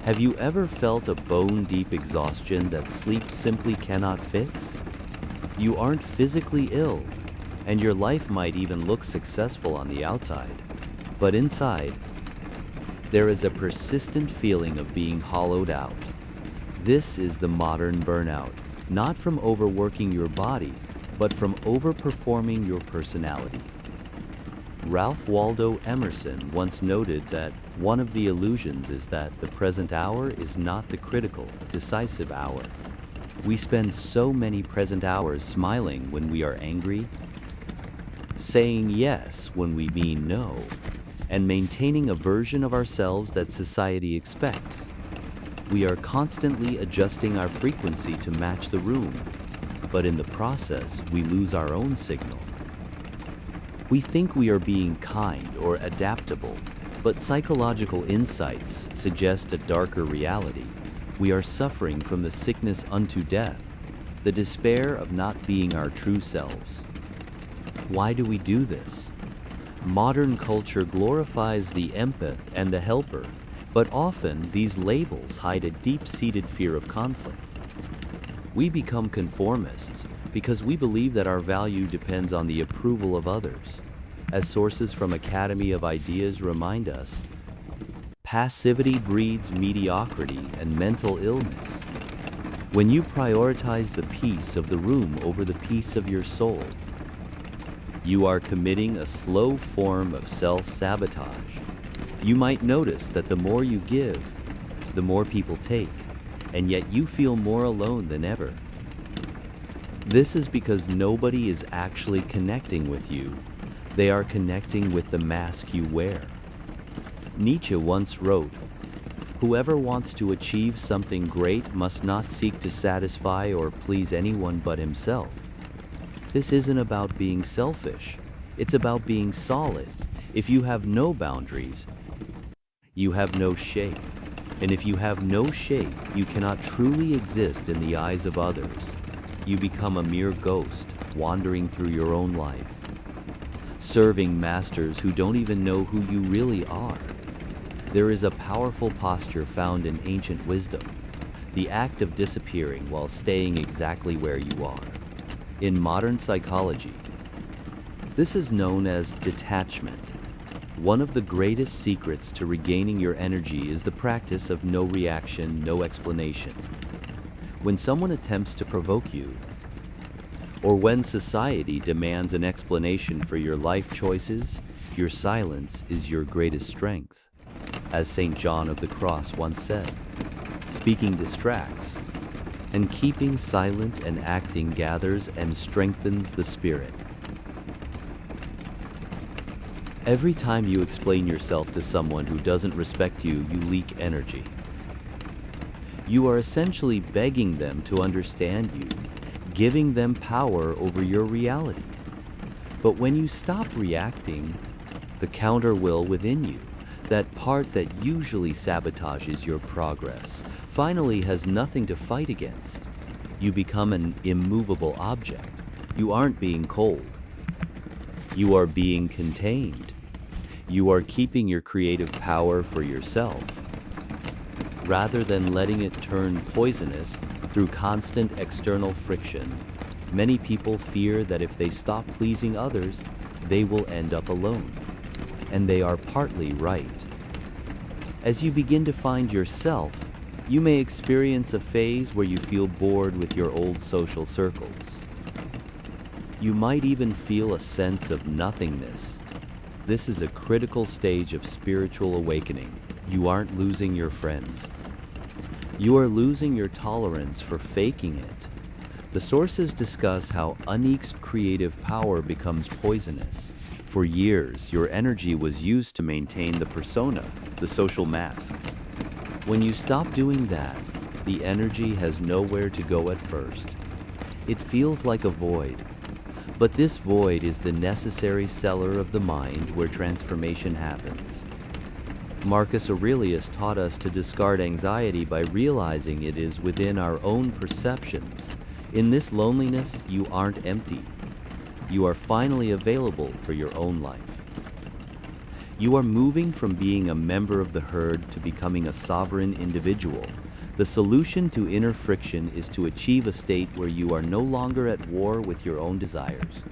Have you ever felt a bone-deep exhaustion that sleep simply cannot fix? You aren't physically ill, and your life might even look successful on the outside. But inside, there is a persistent feeling of being hollowed out. This is the modern burnout, not from overworking your body, but from overperforming your personality. Ralph Waldo Emerson once noted that one of the illusions is that the present hour is not the critical, decisive hour. We spend so many present hours smiling when we are angry, saying yes when we mean no, and maintaining a version of ourselves that society expects. We are constantly adjusting our frequency to match the room, but in the process, we lose our own signal. We think we are being kind or adaptable, but psychological insights suggest a darker reality. We are suffering from the sickness unto death, the despair of not being our true selves. Why do we do this? Modern culture glorifies the empath and the helper, but often these labels hide a deep-seated fear of conflict. We become conformists because we believe that our value depends on the approval of others. As sources from Academy of Ideas remind us, passivity breeds mediocrity and mental illness. When you prioritize the peace of the room over the peace of your soul, you are committing a slow form of self-sabotage. You might notice that the more you give, the more people take, and yet you feel more alone than ever. This is because nobody is actually connecting with you. They are connecting with the mask you wear. Nietzsche once wrote, "Whoever wants to achieve something great must not seek to satisfy or please anyone but himself." This isn't about being selfish. It's about being solid. If you have no boundaries, you have no shape. And if you have no shape, you cannot truly exist in the eyes of others. You become a mere ghost, wandering through your own life, serving masters who don't even know who you really are. There is a powerful posture found in ancient wisdom, the act of disappearing while staying exactly where you are. In modern psychology, this is known as detachment. One of the greatest secrets to regaining your energy is the practice of no reaction, no explanation. When someone attempts to provoke you, or when society demands an explanation for your life choices, your silence is your greatest strength. As St. John of the Cross once said, speaking distracts, and keeping silent and acting gathers and strengthens the spirit. Every time you explain yourself to someone who doesn't respect you, you leak energy. You are essentially begging them to understand you, giving them power over your reality. But when you stop reacting, the counter will within you, that part that usually sabotages your progress, finally has nothing to fight against. You become an immovable object. You aren't being cold. You are being contained. You are keeping your creative power for yourself, rather than letting it turn poisonous through constant external friction. Many people fear that if they stop pleasing others, they will end up alone. And they are partly right. As you begin to find yourself, you may experience a phase where you feel bored with your old social circles. You might even feel a sense of nothingness. This is a critical stage of spiritual awakening. You aren't losing your friends. You are losing your tolerance for faking it. The sources discuss how uneased creative power becomes poisonous. For years, your energy was used to maintain the persona, the social mask. When you stop doing that, the energy has nowhere to go at first. It feels like a void. But this void is the necessary cellar of the mind where transformation happens. Marcus Aurelius taught us to discard anxiety by realizing it is within our own perceptions. In this loneliness, you aren't empty. You are finally available for your own life. You are moving from being a member of the herd to becoming a sovereign individual. The solution to inner friction is to achieve a state where you are no longer at war with your own desires.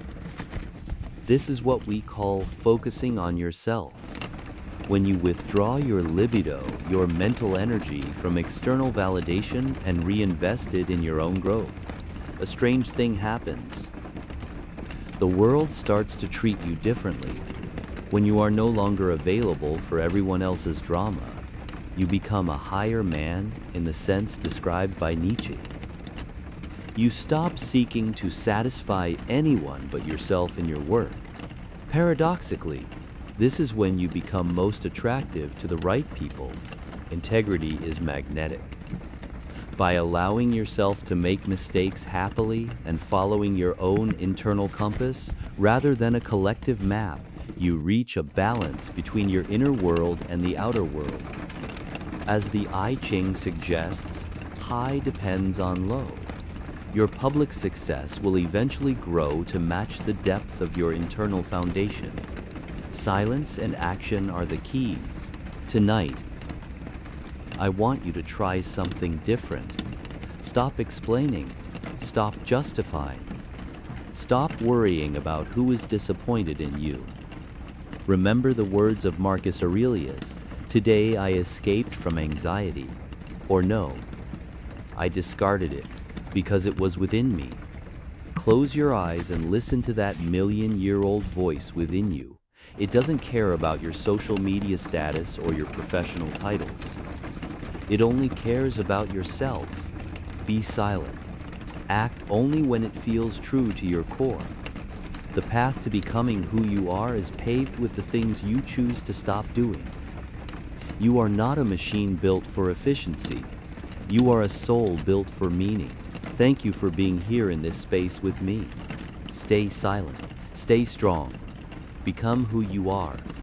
This is what we call focusing on yourself. When you withdraw your libido, your mental energy, from external validation and reinvest it in your own growth, a strange thing happens. The world starts to treat you differently. When you are no longer available for everyone else's drama, you become a higher man in the sense described by Nietzsche. You stop seeking to satisfy anyone but yourself in your work. Paradoxically, this is when you become most attractive to the right people. Integrity is magnetic. By allowing yourself to make mistakes happily and following your own internal compass, rather than a collective map, you reach a balance between your inner world and the outer world. As the I Ching suggests, high depends on low. Your public success will eventually grow to match the depth of your internal foundation. Silence and action are the keys. Tonight, I want you to try something different. Stop explaining. Stop justifying. Stop worrying about who is disappointed in you. Remember the words of Marcus Aurelius, "Today I escaped from anxiety." Or no, I discarded it because it was within me. Close your eyes and listen to that million-year-old voice within you. It doesn't care about your social media status or your professional titles. It only cares about yourself. Be silent. Act only when it feels true to your core. The path to becoming who you are is paved with the things you choose to stop doing. You are not a machine built for efficiency. You are a soul built for meaning. Thank you for being here in this space with me. Stay silent. Stay strong. Become who you are.